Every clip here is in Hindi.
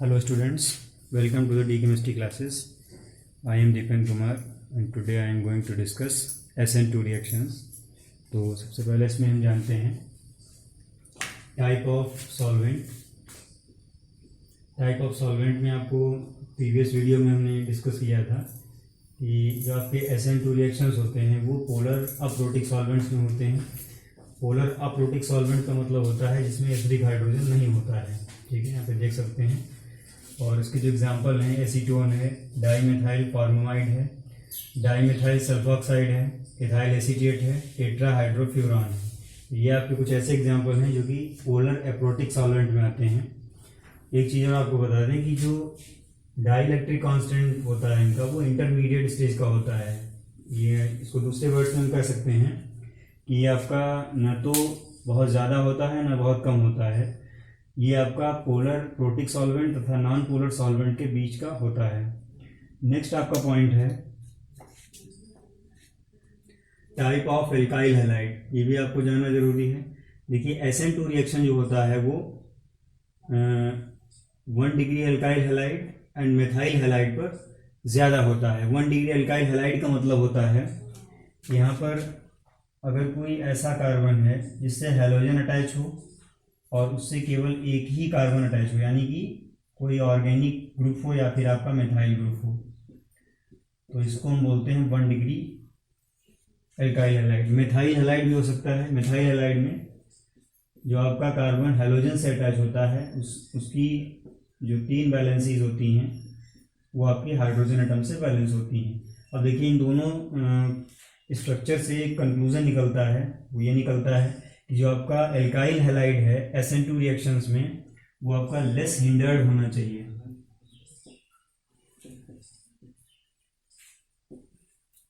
Hello students, welcome to the D chemistry classes. I am Deepan Kumar and today I am going to discuss SN2 reactions. तो सबसे पहले इसमें हम जानते हैं type of solvent. Type of solvent में आपको प्रीवियस वीडियो में हमने डिस्कस किया था कि जो आपके SN2 रिएक्शंस होते हैं वो पोलर अप्रोटिक सॉल्वेंट्स में होते हैं। पोलर अप्रोटिक सॉल्वेंट का मतलब होता है जिसमें एसिडिक हाइड्रोजन नहीं होता है। ठीक है, यहाँ पे देख सकते हैं। और इसके जो एग्जांपल हैं एसीटोन है, डाईमेथाइल फॉर्मामाइड है, डाईमेथाइल सल्फॉक्साइड है, इथाइल एसीटेट है, टेट्राहाइड्रोफ्यूरान है। ये आपके कुछ ऐसे एग्जांपल हैं जो कि पोलर एप्रोटिक सॉल्वेंट में आते हैं। एक चीज़ और आपको बता दें कि जो डाइलेक्ट्रिक कांस्टेंट होता है इनका वो इंटरमीडिएट स्टेज का होता है। ये इसको दूसरे वर्ड्स में हम कह सकते हैं कि ये आपका न तो बहुत ज़्यादा होता है ना बहुत कम होता है। ये आपका पोलर प्रोटिक सॉल्वेंट तथा नॉन पोलर सॉल्वेंट के बीच का होता है। नेक्स्ट आपका पॉइंट है टाइप ऑफ एल्काइल हैलाइड। ये भी आपको जानना जरूरी है। देखिए SN2 रिएक्शन जो होता है वो 1 degree alkyl halide and methyl halide पर ज़्यादा होता है। 1 डिग्री एल्काइल हैलाइड का मतलब होता है यहाँ पर अगर कोई ऐसा कार्बन है जिससे हैलोजन अटैच हो और उससे केवल एक ही कार्बन अटैच हो, यानी कि कोई ऑर्गेनिक ग्रुप हो या फिर आपका मेथाइल ग्रुप हो, तो इसको हम बोलते हैं 1 degree alkyl halide. Methyl halide भी हो सकता है। मेथाइल हैलाइड में जो आपका कार्बन हैलोजन से अटैच होता है उसकी जो 3 वैलेंसीज होती हैं वो आपकी हाइड्रोजन एटम से बैलेंस होती हैं। अब देखिए इन दोनों स्ट्रक्चर से एक कंक्लूजन निकलता है, वो ये निकलता है कि जो आपका एल्काइल हैलाइड है SN2 रिएक्शंस में वो आपका लेस हिंडर्ड होना चाहिए।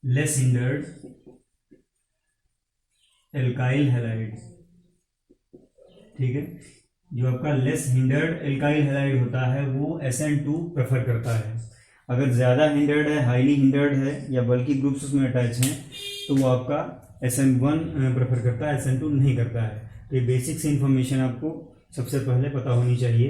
Less hindered alkyl halide. ठीक है, जो आपका लेस हिंडर्ड एल्काइल हैलाइड होता है वो SN2 प्रेफर करता है। अगर ज़्यादा हिंडर्ड है, हाईली हिंडर्ड है या बल्कि ग्रुप्स उसमें अटैच हैं तो वो आपका SN1 प्रेफर करता है, SN2 नहीं करता है। तो ये बेसिक्स इन्फॉर्मेशन आपको सबसे पहले पता होनी चाहिए।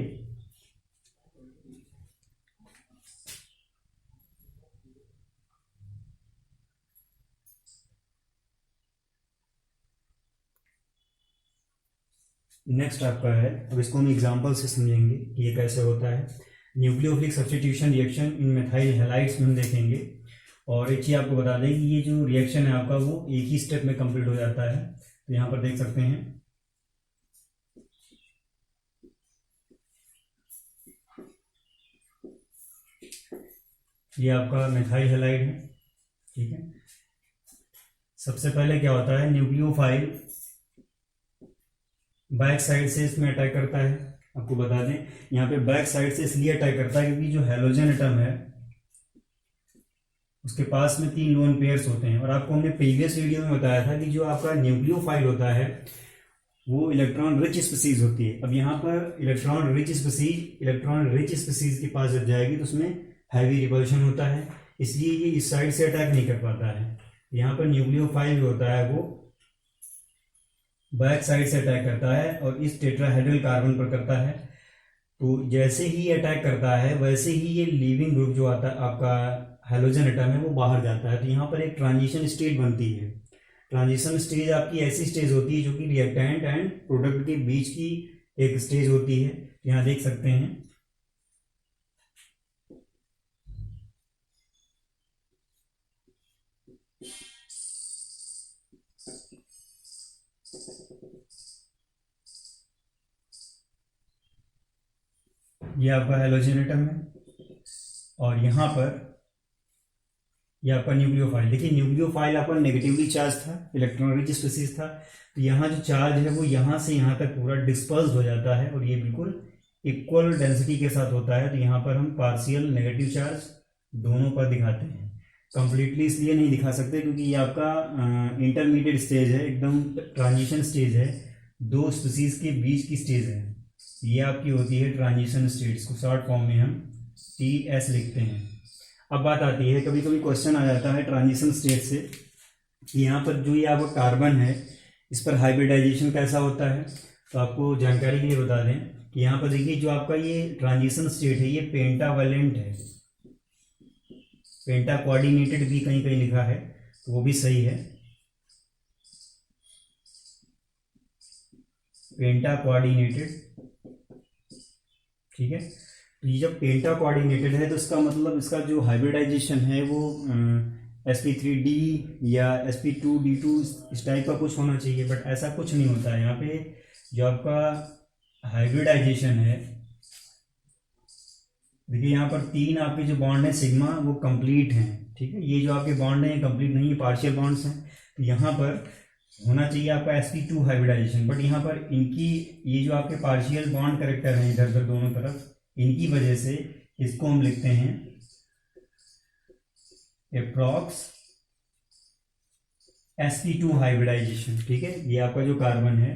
नेक्स्ट आपका है, अब इसको हम एग्जांपल से समझेंगे कि ये कैसे होता है। Nucleophilic substitution reaction in methyl halides में हम देखेंगे। और एक चीज़ आपको बता दें कि ये जो रिएक्शन है आपका वो एक ही स्टेप में कंप्लीट हो जाता है। तो यहाँ पर देख सकते हैं ये आपका मेथाइल हैलाइड है। ठीक है, सबसे पहले क्या होता है, न्यूक्लियोफाइल बैक साइड से इसमें अटैक करता है। आपको बता दें यहाँ पे बैक साइड से इसलिए अटैक करता है क्योंकि जो हैलोजन एटम है उसके पास में 3 लोन पेयर्स होते हैं। और आपको हमने प्रीवियस वीडियो में बताया था कि जो आपका न्यूक्लियोफाइल होता है वो इलेक्ट्रॉन रिच स्पीसीज होती है। अब यहाँ पर इलेक्ट्रॉन रिच स्पीसीज के पास जब जाएगी तो उसमें हैवी रिपल्शन होता है, इसलिए ये इस साइड से अटैक नहीं कर पाता है। यहाँ पर न्यूक्लियोफाइल जो होता है वो बैक साइड से अटैक करता है और इस टेट्राहेड्रल कार्बन पर करता है। तो जैसे ही अटैक करता है वैसे ही ये लीविंग ग्रुप जो आता है आपका हैलोजन एटम है वो बाहर जाता है। तो यहाँ पर एक ट्रांजिशन स्टेट बनती है। ट्रांजिशन स्टेज आपकी ऐसी स्टेज होती है जो कि रिएक्टेंट एंड प्रोडक्ट के बीच की एक स्टेज होती है। यहाँ देख सकते हैं ये आपका हैलोजन एटम है और यहाँ पर ये आपका न्यूक्लियोफाइल। देखिए न्यूक्लियोफाइल आपका नेगेटिवली चार्ज था, इलेक्ट्रॉन रिच स्पीसीज था। तो यहाँ जो चार्ज है वो यहाँ से यहाँ तक पूरा डिस्पर्स हो जाता है और ये बिल्कुल इक्वल डेंसिटी के साथ होता है। तो यहाँ पर हम पार्शियल नेगेटिव चार्ज दोनों पर दिखाते हैं। कंप्लीटली इसलिए नहीं दिखा सकते क्योंकि ये आपका इंटरमीडिएट स्टेज है, एकदम ट्रांजिशन स्टेज है, 2 स्पीसीज के बीच की स्टेज है। ये आपकी होती है ट्रांजिशन स्टेट, इसको शॉर्ट फॉर्म में हम TS लिखते हैं। अब बात आती है, कभी कभी क्वेश्चन आ जाता है ट्रांजिशन स्टेट से कि यहाँ पर जो ये आपका कार्बन है इस पर हाइब्रिडाइजेशन कैसा होता है। तो आपको जानकारी के लिए बता दें कि यहाँ पर देखिए जो आपका ये ट्रांजिशन स्टेट है ये पेंटावैलेंट है, पेंटा कोऑर्डिनेटेड भी कहीं कहीं लिखा है तो वो भी सही है, पेंटा कोऑर्डिनेटेड। ठीक है, तो ये जब पेंटा कोऑर्डिनेटेड है तो इसका मतलब इसका जो हाइब्रिडाइजेशन है वो sp3d या sp2d2 इस टाइप का कुछ होना चाहिए, बट ऐसा कुछ नहीं होता है। यहाँ पे जो आपका हाइब्रिडाइजेशन है, देखिए यहाँ पर 3 आपके जो बॉन्ड है सिग्मा वो कंप्लीट हैं। ठीक है, ये जो आपके बॉन्ड हैं ये कंप्लीट नहीं है, पार्शियल बॉन्ड्स हैं। तो यहाँ पर होना चाहिए आपका sp2 हाइब्रिडाइजेशन, बट यहाँ पर इनकी ये जो आपके पार्शियल बॉन्ड करेक्टर हैं इधर उधर दोनों तरफ, इनकी वजह से इसको हम लिखते हैं अप्रॉक्स sp2 हाइब्रिडाइजेशन। ठीक है, ये आपका जो कार्बन है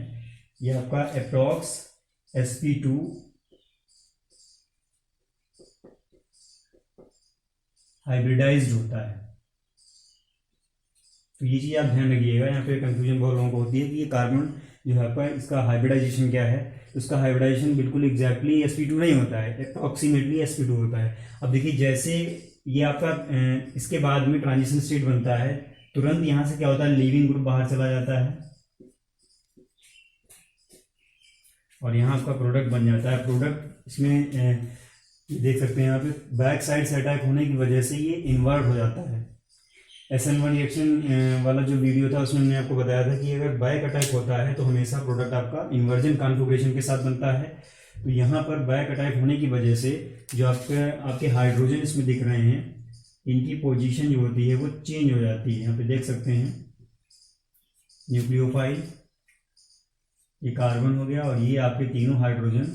ये आपका अप्रॉक्स sp2 हाइब्रिडाइज्ड होता है। तो ये चीज़ आप ध्यान रखिएगा, यहाँ पे कंफ्यूजन बहुत लोगों को होती है कि ये कार्बन जो है आपका इसका हाइब्रिडाइजेशन क्या है। तो इसका हाइब्रिडाइजेशन बिल्कुल एग्जैक्टली sp2 नहीं होता है, अप्रॉक्सीमेटली sp2 होता है। अब देखिए जैसे ये आपका इसके बाद में ट्रांजिशन स्टेट बनता है, तुरंत यहाँ से क्या होता है, लीविंग ग्रुप बाहर चला जाता है और यहाँ आपका प्रोडक्ट बन जाता है। प्रोडक्ट इसमें देख सकते हैं यहाँ पे बैक साइड से अटैक होने की वजह से ये इन्वर्ट हो जाता है। SN1 रिएक्शन वाला जो वीडियो था उसमें मैंने आपको बताया था कि अगर बैक अटैक होता है तो हमेशा प्रोडक्ट आपका इन्वर्जन कॉन्फ़िगरेशन के साथ बनता है। तो यहाँ पर बैक अटैक होने की वजह से जो आपके हाइड्रोजन इसमें दिख रहे हैं इनकी पोजीशन जो होती है वो चेंज हो जाती है। यहाँ पे देख सकते हैं न्यूक्लियोफाइल, ये कार्बन हो गया और ये आपके तीनों हाइड्रोजन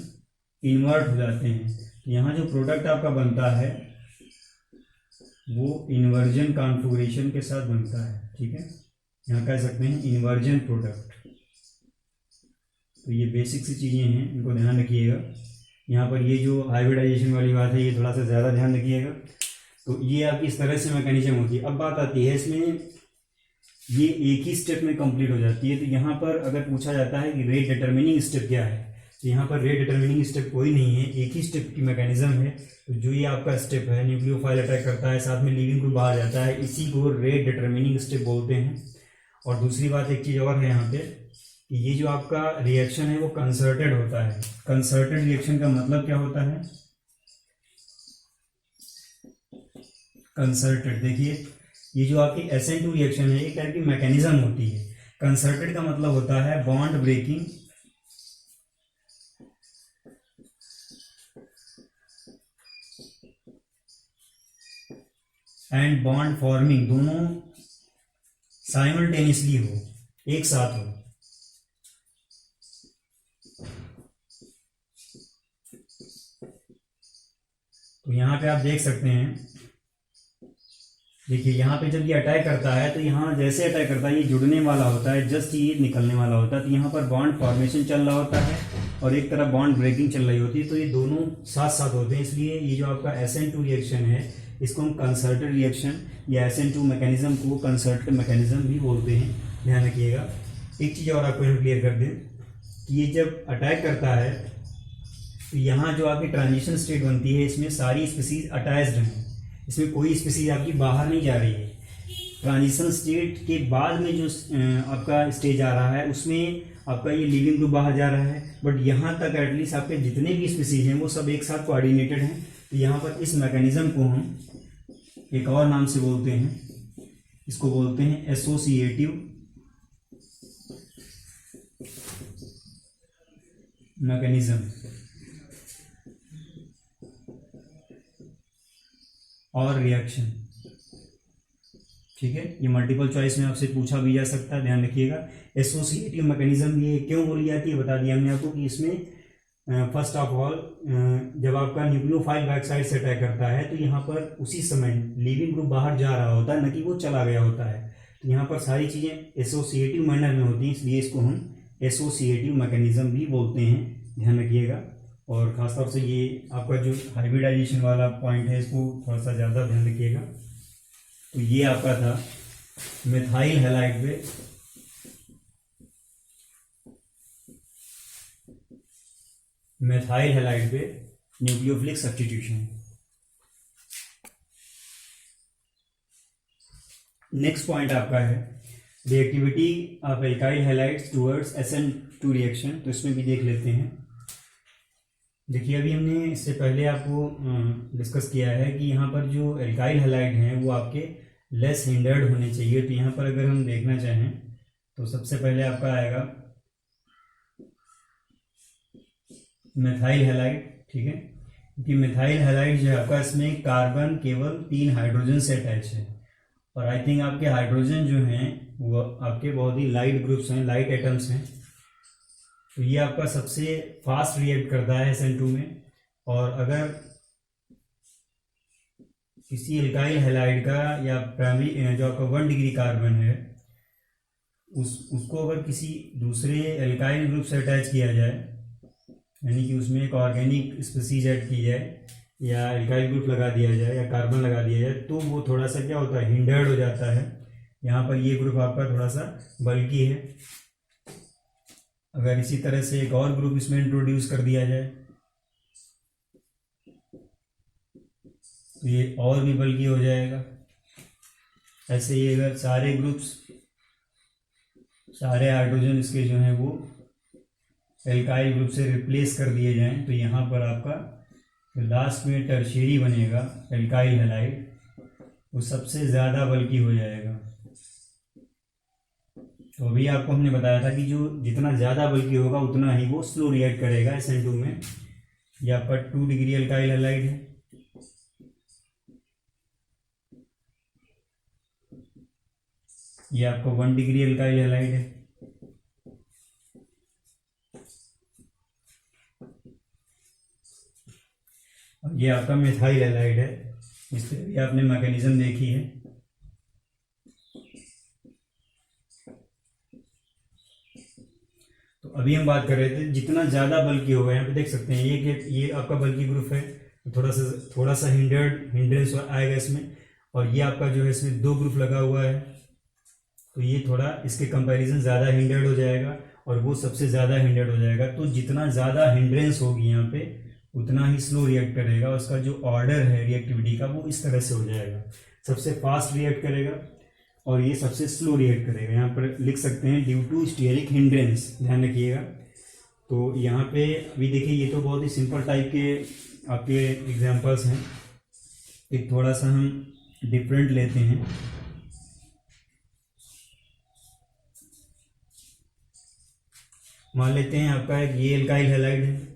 इन्वर्ट हो जाते हैं। यहाँ जो प्रोडक्ट आपका बनता है वो इन्वर्जन कॉन्फ़िगरेशन के साथ बनता है। ठीक है, यहाँ कह सकते हैं इन्वर्जन प्रोडक्ट। तो ये बेसिक सी चीज़ें हैं, इनको ध्यान रखिएगा। यहाँ पर ये जो हाइब्रिडाइजेशन वाली बात है ये थोड़ा सा ज़्यादा ध्यान रखिएगा। तो ये आपकी इस तरह से मैकेनिज्म होती है। अब बात आती है इसमें ये एक ही स्टेप में कंप्लीट हो जाती है। तो यहाँ पर अगर पूछा जाता है कि रेट डिटर्मिनिंग स्टेप क्या है, तो यहाँ पर रेट डिटर्मिनिंग स्टेप कोई नहीं है, एक ही स्टेप की मैकेनिज्म है। तो जो ये आपका स्टेप है, न्यूक्लियोफाइल अटैक करता है, साथ में लीविंग ग्रुप बाहर जाता है, इसी को रेट डिटर्मिनिंग स्टेप बोलते हैं। और दूसरी बात एक चीज़ और है यहाँ पे कि ये जो आपका रिएक्शन है वो कंसर्टेड होता है। कंसर्टेड रिएक्शन का मतलब क्या होता है, कंसर्टेड देखिए ये जो आपकी SN2 रिएक्शन है एक टाइप की मैकेनिज्म होती है। कंसर्टेड का मतलब होता है bond breaking and bond forming, दोनों साइमल्टेनियसली हो, एक साथ हो। तो यहाँ पे आप देख सकते हैं, देखिए यहाँ पे जब ये अटैक करता है तो यहाँ जैसे अटैक करता है ये जुड़ने वाला होता है, जस्ट ये निकलने वाला होता है। तो यहाँ पर बॉन्ड फॉर्मेशन चल रहा होता है और एक तरफ बॉन्ड ब्रेकिंग चल रही होती है। तो ये दोनों साथ साथ होते हैं, इसलिए ये जो आपका SN2 रिएक्शन है इसको हम कंसर्टेड रिएक्शन या SN2 मैकेनिज्म को कंसर्टेड मैकेनिज्म भी बोलते हैं, ध्यान रखिएगा। एक चीज़ और आपको यहाँ क्लियर कर दें कि ये जब अटैक करता है तो यहाँ जो आपकी ट्रांजिशन स्टेट बनती है इसमें सारी स्पीसीज अटैच्ड हैं, इसमें कोई स्पीसीज आपकी बाहर नहीं जा रही है। ट्रांजिशन स्टेट के बाद में जो आपका स्टेज आ रहा है उसमें आपका ये लीविंग ग्रुप बाहर जा रहा है, बट यहाँ तक एटलीस्ट आपके जितने भी स्पीसीज हैं वो सब एक साथ कोऑर्डिनेटेड हैं। तो यहाँ पर इस मैकेनिज्म को हम एक और नाम से बोलते हैं, इसको बोलते हैं एसोसिएटिव मैकेनिज्म और रिएक्शन। ठीक है, ये मल्टीपल चॉइस में आपसे पूछा भी जा सकता है, ध्यान रखिएगा। एसोसिएटिव मैकेनिज्म ये क्यों बोली जाती है बता दिया हमने आपको कि इसमें फर्स्ट ऑफ ऑल जब आपका न्यूक्लियोफाइल बैक साइड से अटैक करता है तो यहाँ पर उसी समय लीविंग ग्रुप बाहर जा रहा होता है, न कि वो चला गया होता है। तो यहाँ पर सारी चीज़ें एसोसिएटिव मैनर में होती हैं, इसलिए इसको हम एसोसिएटिव मैकेनिज्म भी बोलते हैं, ध्यान रखिएगा। और ख़ासतौर से ये आपका जो हाइब्रिडाइजेशन वाला पॉइंट है इसको थोड़ा सा ज़्यादा ध्यान रखिएगा। तो ये आपका था मिथाइल हैलाइड पे मेथाइल हैलाइड पे न्यूक्लियोफिलिक सब्स्टिट्यूशन। नेक्स्ट पॉइंट आपका है reactivity of alkyl halides towards SN2 reaction. तो इसमें भी देख लेते हैं। देखिए अभी हमने इससे पहले आपको डिस्कस किया है कि यहाँ पर जो एल्काइल हैलाइड हैं वो आपके लेस हिंडर्ड होने चाहिए। तो यहाँ पर अगर हम देखना चाहें तो सबसे पहले आपका आएगा मेथाइल हैलाइड, ठीक है, क्योंकि मेथाइल हैलाइड जो है आपका इसमें कार्बन केवल 3 हाइड्रोजन से अटैच है और आई थिंक आपके हाइड्रोजन जो हैं वो आपके बहुत ही लाइट ग्रुप्स हैं, लाइट एटम्स हैं। तो ये आपका सबसे फास्ट रिएक्ट करता है SN2 में। और अगर किसी एल्काइल हैलाइड का या प्राइमरी जो आपका 1 डिग्री कार्बन है उसको अगर किसी दूसरे एल्काइल ग्रुप से अटैच किया जाए, यानी कि उसमें एक ऑर्गेनिक स्पीसीज ऐड की जाए या एल्काइल ग्रुप लगा दिया जाए या कार्बन लगा दिया जाए, तो वो थोड़ा सा क्या होता है, हिंडर्ड हो जाता है। यहाँ पर ये ग्रुप आपका थोड़ा सा बल्कि है। अगर इसी तरह से एक और ग्रुप इसमें इंट्रोड्यूस कर दिया जाए तो ये और भी बल्कि हो जाएगा। ऐसे ही अगर सारे ग्रुप्स, सारे हाइड्रोजन इसके जो हैं वो एल्काइल ग्रुप से रिप्लेस कर दिए जाएं, तो यहाँ पर आपका लास्ट में टर्शियरी बनेगा एल्काइल हैलाइड, वो सबसे ज़्यादा बल्कि हो जाएगा। तो अभी आपको हमने बताया था कि जो जितना ज़्यादा बल्कि होगा उतना ही वो स्लो रिएक्ट करेगा SN2 में। ये आपका 2 डिग्री एल्काइल हैलाइड है। ये आपका 1 डिग्री एल्काइल हैलाइड है। और ये आपका मेथाइल हैलाइड है। इस पर भी आपने मैकेनिज्म देखी है। तो अभी हम बात कर रहे थे जितना ज़्यादा बल्कि होगा, यहाँ पे देख सकते हैं ये आपका बल्कि ग्रुप है, थोड़ा सा हिंड्रेंस आएगा इसमें। और ये आपका जो है इसमें 2 ग्रुप लगा हुआ है, तो ये थोड़ा इसके कंपैरिजन ज़्यादा हिंडर्ड हो जाएगा और वो सबसे ज़्यादा हिंडर्ड हो जाएगा। तो जितना ज़्यादा हिंड्रेंस होगी यहाँ पे उतना ही स्लो रिएक्ट करेगा। उसका जो ऑर्डर है रिएक्टिविटी का वो इस तरह से हो जाएगा, सबसे फास्ट रिएक्ट करेगा और ये सबसे स्लो रिएक्ट करेगा। यहाँ पर लिख सकते हैं ड्यू टू स्टीयरिक हिंड्रेंस, ध्यान रखिएगा। तो यहाँ पे अभी देखिए ये तो बहुत ही सिंपल टाइप के आपके एग्जांपल्स हैं। एक थोड़ा सा हम डिफरेंट लेते हैं। मान लेते हैं आपका एक ये एल्काइल हैलाइड है,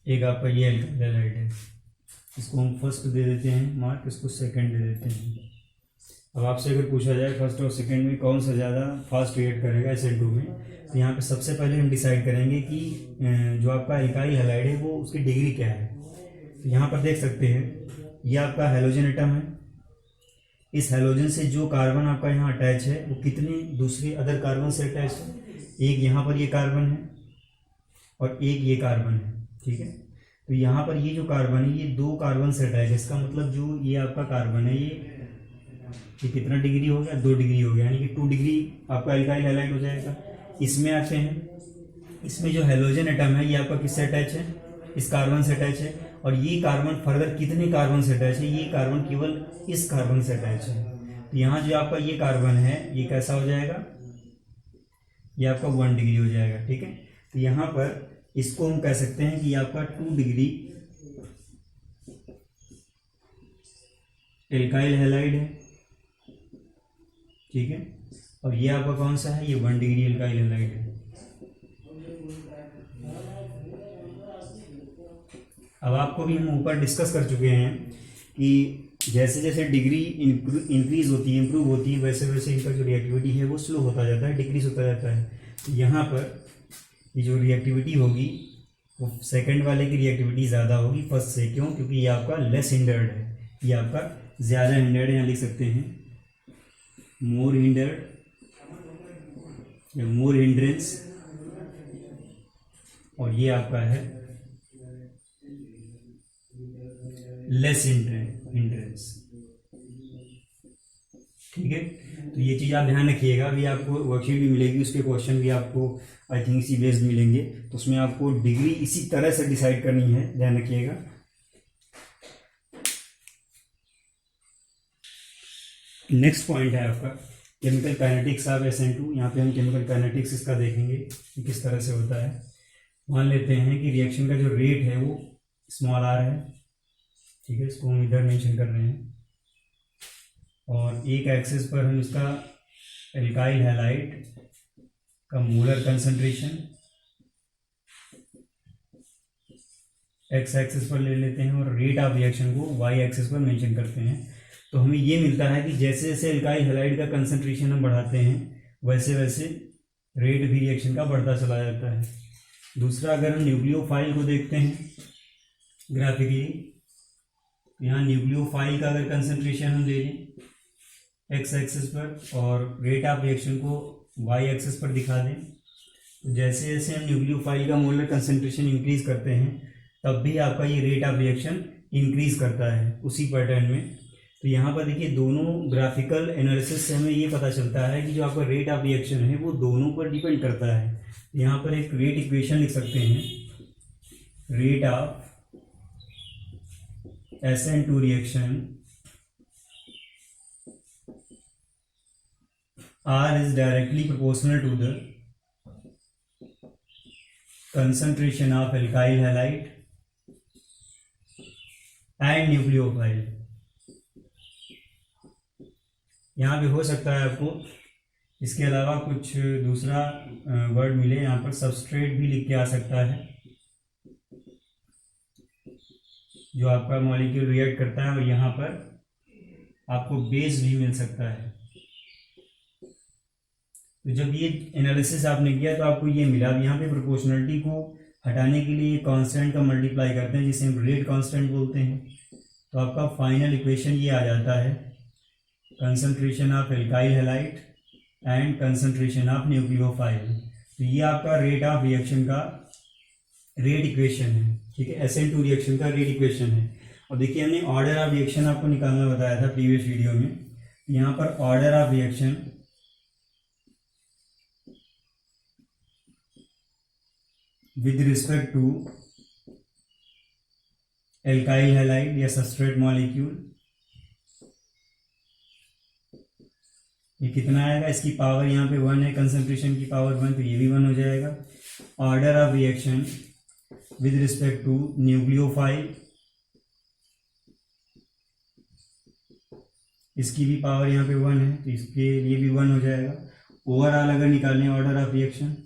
एक आपका ये एल्काइल हैलाइड है। इसको हम फर्स्ट दे देते हैं मार्क, इसको सेकंड दे देते हैं। अब आपसे अगर पूछा जाए फर्स्ट और सेकंड में कौन सा ज़्यादा फास्ट रिएक्ट करेगा SN2 में, तो यहाँ पे सबसे पहले हम डिसाइड करेंगे कि जो आपका एल्काइल हैलाइड है वो उसकी डिग्री क्या है। तो यहाँ पर देख सकते हैं ये आपका हैलोजन एटम है। इस हैलोजन से जो कार्बन आपका यहाँ अटैच है वो कितने दूसरे अदर कार्बन से अटैच है, एक यहाँ पर ये कार्बन है और एक ये कार्बन है, ठीक है। तो यहाँ पर ये जो कार्बन है ये 2 कार्बन से अटैच है। इसका मतलब जो ये आपका कार्बन है ये कितना डिग्री हो गया, 2 डिग्री हो गया, यानी कि 2 डिग्री आपका एल्काइल हैलाइड हो जाएगा। इसमें आते हैं, इसमें जो हैलोजन एटम है ये आपका किससे अटैच है, इस कार्बन से अटैच है। और ये कार्बन फर्दर कितने कार्बन से अटैच है, ये कार्बन केवल इस कार्बन से अटैच है। तो यहाँ जो आपका ये कार्बन है ये कैसा हो जाएगा, ये आपका 1 डिग्री हो जाएगा, ठीक है। तो यहाँ पर इसको हम कह सकते हैं कि आपका 2 डिग्री एल्काइल हैलाइड है, ठीक है। और ये आपका कौन सा है, ये 1 डिग्री एल्काइल हैलाइड है। अब आपको भी हम ऊपर डिस्कस कर चुके हैं कि जैसे जैसे डिग्री इंक्रीज होती है, इंप्रूव होती है, वैसे वैसे इनका जो रिएक्टिविटी है वो स्लो होता जाता है, डिक्रीज होता जाता है। तो यहाँ पर ये जो रिएक्टिविटी होगी वो सेकंड वाले की रिएक्टिविटी ज़्यादा होगी फर्स्ट से। क्यों, क्योंकि ये आपका लेस हिंडर्ड है, ये आपका ज़्यादा हिंडर्ड है। यहाँ लिख सकते हैं मोर हिंडर्ड या मोर हिंड्रेंस, और ये आपका है लेस हिंड्रेंस। ठीक है, तो ये चीज़ आप ध्यान रखिएगा। अभी आपको वर्कशीट भी मिलेगी, उसके क्वेश्चन भी आपको आई थिंक इसी बेस्ड मिलेंगे, तो उसमें आपको डिग्री इसी तरह से डिसाइड करनी है, ध्यान रखिएगा। नेक्स्ट पॉइंट है आपका केमिकल काइनेटिक्स ऑफ SN2। यहाँ पे हम केमिकल काइनेटिक्स इसका देखेंगे कि किस तरह से होता है। मान लेते हैं कि रिएक्शन का जो रेट है वो स्मॉल r है, ठीक है, इसको हम इधर मेंशन कर रहे हैं, और एक एक्सिस पर हम इसका एल्काइल हैलाइड का मोलर कंसंट्रेशन x एक्सिस पर ले लेते हैं, और रेट ऑफ रिएक्शन को y एक्सिस पर मेंशन करते हैं। तो हमें ये मिलता है कि जैसे जैसे एल्काइल हैलाइड का कंसंट्रेशन हम बढ़ाते हैं वैसे वैसे रेट भी रिएक्शन का बढ़ता चला जाता है। दूसरा, अगर हम न्यूक्लियोफाइल को देखते हैं ग्राफिकली, यहाँ न्यूक्लियोफाइल का अगर कंसंट्रेशन हम ले लें x एक्सिस पर और रेट ऑफ रिएक्शन को y एक्सिस पर दिखा दें, तो जैसे जैसे हम न्यूक्लियोफाइल का मोलर कंसंट्रेशन इंक्रीज करते हैं तब भी आपका ये रेट ऑफ रिएक्शन इंक्रीज करता है उसी पैटर्न में। तो यहाँ पर देखिए, दोनों ग्राफिकल एनालिसिस से हमें ये पता चलता है कि जो आपका रेट ऑफ रिएक्शन है वो दोनों पर डिपेंड करता है। यहाँ पर एक रेट इक्वेशन लिख सकते हैं, rate of SN2 reaction R is directly proportional to the concentration of alkyl halide and nucleophile। यहाँ पे हो सकता है आपको इसके अलावा कुछ दूसरा वर्ड मिले, यहाँ पर सबस्ट्रेट भी लिख के आ सकता है जो आपका मॉलिक्यूल रिएक्ट करता है, और यहाँ पर आपको बेस भी मिल सकता है। तो जब ये एनालिसिस आपने किया तो आपको ये मिला। अब यहाँ पे प्रोपोर्शनलिटी को हटाने के लिए कांस्टेंट का मल्टीप्लाई करते हैं जिसे हम रेट कांस्टेंट बोलते हैं, तो आपका फाइनल इक्वेशन ये आ जाता है, concentration of alkyl halide and concentration of nucleophile. तो ये आपका रेट ऑफ रिएक्शन का रेट इक्वेशन है, ठीक है, SN2 रिएक्शन का रेट इक्वेशन है। और देखिए, हमने ऑर्डर ऑफ रिएक्शन आपको निकालना बताया था प्रीवियस वीडियो में। यहाँ पर order of reaction with respect to alkyl halide या substrate molecule, ये कितना आएगा, इसकी पावर यहाँ पे 1 है, कंसंट्रेशन की पावर 1, तो ये भी 1 हो जाएगा। Order of reaction with respect to nucleophile, इसकी भी पावर यहाँ पे 1 है, तो इसके लिए भी 1 हो जाएगा। ओवरऑल अगर निकालें ऑर्डर ऑफ रिएक्शन,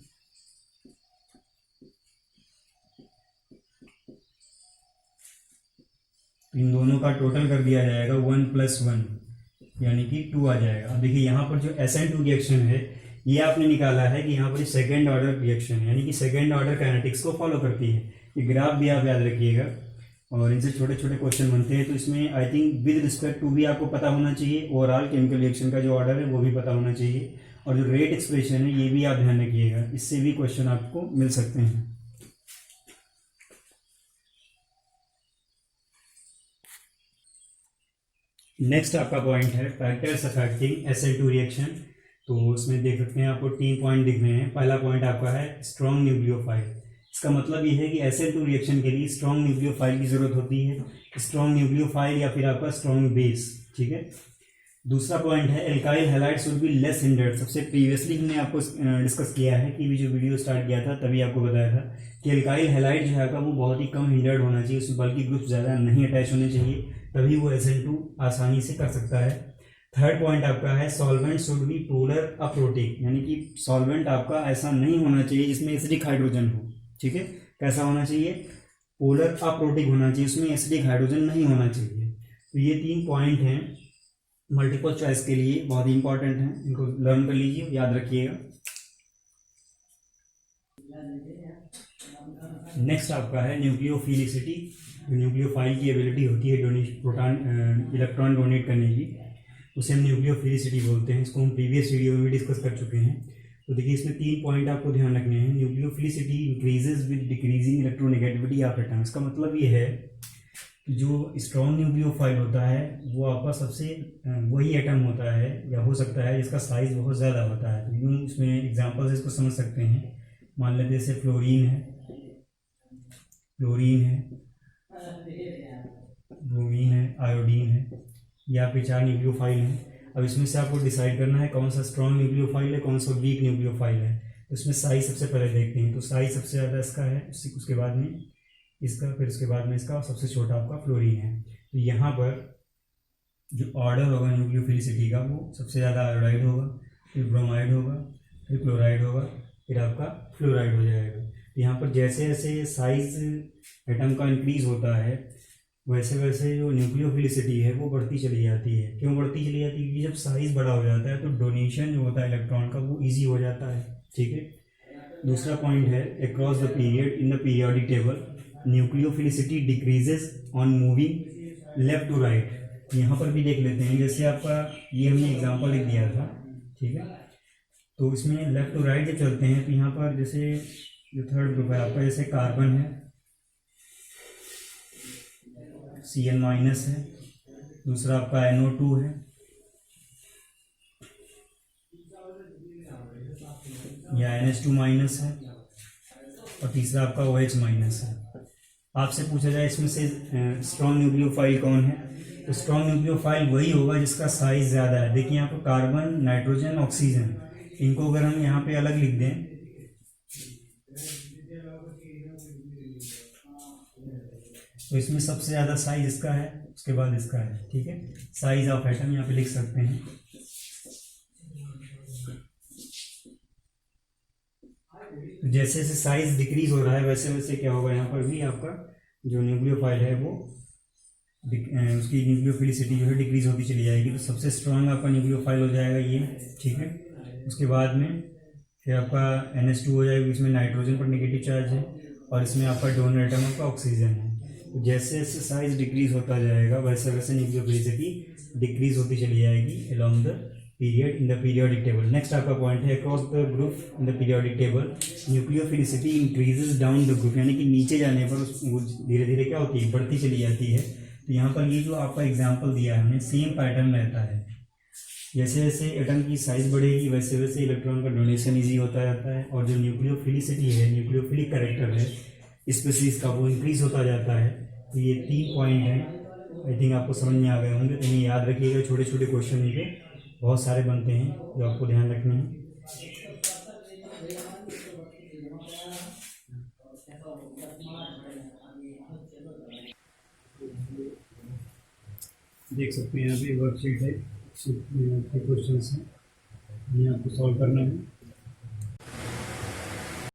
इन दोनों का टोटल कर दिया जाएगा 1 + 1 यानी कि 2 आ जाएगा। अब देखिए, यहाँ पर जो SN2 रिएक्शन है ये आपने निकाला है कि यहाँ पर सेकेंड ऑर्डर रिएक्शन यानी कि सेकेंड ऑर्डर काइनेटिक्स को फॉलो करती है। ये ग्राफ भी आप याद रखिएगा, और इनसे छोटे छोटे क्वेश्चन बनते हैं। तो इसमें I think with respect to भी आपको पता होना चाहिए, ओवरऑल केमिकल रिएक्शन का जो ऑर्डर है वो भी पता होना चाहिए, और जो रेट एक्सप्रेशन है ये भी आप ध्यान रखिएगा, इससे भी क्वेश्चन आपको मिल सकते हैं। नेक्स्ट आपका पॉइंट है फैक्टर्स अफेक्टिंग SN2 रिएक्शन। तो उसमें देख सकते हैं आपको 3 पॉइंट दिख रहे हैं। पहला पॉइंट आपका है स्ट्रॉन्ग न्यूक्लियोफाइल। इसका मतलब ये है कि SN2 रिएक्शन के लिए स्ट्रॉन्ग न्यूक्लियोफाइल की जरूरत होती है, स्ट्रॉन्ग न्यूक्लियोफाइल या फिर आपका स्ट्रॉन्ग बेस, ठीक है। दूसरा पॉइंट है alkyl halide should be less hindered. सबसे प्रीवियसली हमने आपको डिस्कस किया है कि जो वीडियो स्टार्ट किया था तभी आपको बताया था कि एल्काइल हैलाइड जो है वो बहुत ही कम हिंडर्ड होना चाहिए, उसमें बल्कि ग्रुप ज़्यादा नहीं अटैच होने चाहिए, तभी वो SN2 आसानी से कर सकता है। थर्ड पॉइंट आपका है solvent should be polar aprotic, यानी कि सॉल्वेंट आपका ऐसा नहीं होना चाहिए जिसमें एसिडिक हाइड्रोजन हो, ठीक है। कैसा होना चाहिए? पोलर अप्रोटिक होना चाहिए, उसमें एसिडिक हाइड्रोजन नहीं होना चाहिए। तो ये 3 पॉइंट हैं मल्टीपल चॉइस के लिए, बहुत ही इंपॉर्टेंट हैं, इनको लर्न कर लीजिए, याद रखिएगा। नेक्स्ट आपका है न्यूक्लियोफिलिसिटी। न्यूक्लियोफाइल की एबिलिटी होती है इलेक्ट्रॉन डोनेट करने की, उसे हम न्यूक्लियोफिलिसिटी बोलते हैं। इसको हम प्रीवियस वीडियो में भी डिस्कस कर चुके हैं। तो देखिए, इसमें 3 पॉइंट आपको ध्यान रखने हैं। Nucleophilicity increases with decreasing electronegativity of atom. इसका मतलब ये है जो स्ट्रॉन्ग न्यूक्लियोफाइल होता है वो आपका सबसे वही एटम होता है या हो सकता है जिसका साइज बहुत ज़्यादा होता है। तो यूँ इसमें एग्जांपल से इसको समझ सकते हैं। मान लेते हैं जैसे फ्लोरीन है, ब्रोमीन है, आयोडीन है, ये आपके 4 न्यूक्लियोफाइल हैं। अब इसमें से आपको डिसाइड करना है कौन सा स्ट्रॉन्ग न्यूक्लियोफाइल है, कौन सा वीक न्यूक्लियोफाइल है। तो इसमें साइज सबसे पहले देखते हैं। तो साइज सबसे ज़्यादा इसका है, उसके बाद में इसका, फिर उसके बाद में इसका, और सबसे छोटा आपका फ्लोरीन है। तो यहाँ पर जो ऑर्डर होगा न्यूक्लियोफिलिसिटी का वो सबसे ज़्यादा आयोडाइड होगा, फिर ब्रोमाइड होगा, फिर क्लोराइड होगा, फिर आपका फ्लोराइड हो जाएगा। तो यहाँ पर जैसे जैसे साइज एटम का इंक्रीज होता है वैसे वैसे जो न्यूक्लियोफिलिसिटी है वो बढ़ती चली जाती है। क्यों बढ़ती चली जाती है? क्योंकि जब साइज बड़ा हो जाता है तो डोनेशन जो होता है इलेक्ट्रॉन का वो ईजी हो जाता है। ठीक है। दूसरा पॉइंट है across the period in the periodic table nucleophilicity decreases on moving left to right. यहाँ पर भी देख लेते हैं, जैसे आपका ये हमने एग्जांपल लिख दिया था। ठीक है। तो इसमें लेफ्ट टू राइट जब चलते हैं तो यहाँ पर जैसे जो थर्ड ग्रुप है आपका, जैसे कार्बन है, Cn माइनस है, दूसरा आपका NO2 है, या NH2 माइनस है, और तीसरा आपका OH माइनस है। आपसे पूछा जाए इसमें से स्ट्रॉन्ग न्यूक्लियोफाइल कौन है, तो स्ट्रॉन्ग न्यूक्लियोफाइल वही होगा जिसका साइज ज़्यादा है। देखिए यहाँ पर कार्बन, नाइट्रोजन, ऑक्सीजन, इनको अगर हम यहाँ पे अलग लिख दें तो इसमें सबसे ज़्यादा साइज इसका है, उसके बाद इसका है। ठीक है। साइज ऑफ एटम यहाँ पे लिख सकते हैं। तो जैसे जैसे साइज डिक्रीज हो रहा है वैसे वैसे क्या होगा, यहाँ पर भी आपका जो न्यूक्लियोफाइल है वो उसकी न्यूक्लियोफिलिसिटी जो है डिक्रीज होती चली जाएगी। तो सबसे स्ट्रांग आपका न्यूक्लियोफाइल हो जाएगा ये। ठीक है। उसके बाद में फिर आपका NH2 हो जाएगा, इसमें नाइट्रोजन पर नेगेटिव चार्ज है, और इसमें आपका डोनर एटम आपका ऑक्सीजन है। तो जैसे जैसे साइज डिक्रीज होता जाएगा वैसे वैसे न्यूक्लियोफिलिसिटी डिक्रीज होती चली जाएगी along the period in the periodic table. Next आपका पॉइंट है across the group in the periodic table nucleophilicity increases down the group, यानी कि नीचे जाने पर वो धीरे धीरे क्या होती है, बढ़ती चली जाती है। तो यहाँ पर ये जो आपका एग्जाम्पल दिया है हमने, सेम पैटर्न रहता है। जैसे जैसे एटम की साइज बढ़ेगी वैसे वैसे इलेक्ट्रॉन का डोनेशन ईजी होता जाता है, और जो न्यूक्लियोफिलिसिटी है, न्यूक्लियोफिलिक कैरेक्टर है स्पीसीज का, वो इंक्रीज होता जाता है। तो ये 3 पॉइंट हैं, आई थिंक आपको समझ में आ गए होंगे। तो इन्हें याद रखिएगा, छोटे छोटे क्वेश्चन इनके बहुत सारे बनते हैं जो आपको ध्यान रखने हैं। देख सकते हैं यहाँ पे वर्कशीट है, क्वेश्चन हैं, ये आपको सॉल्व करना है।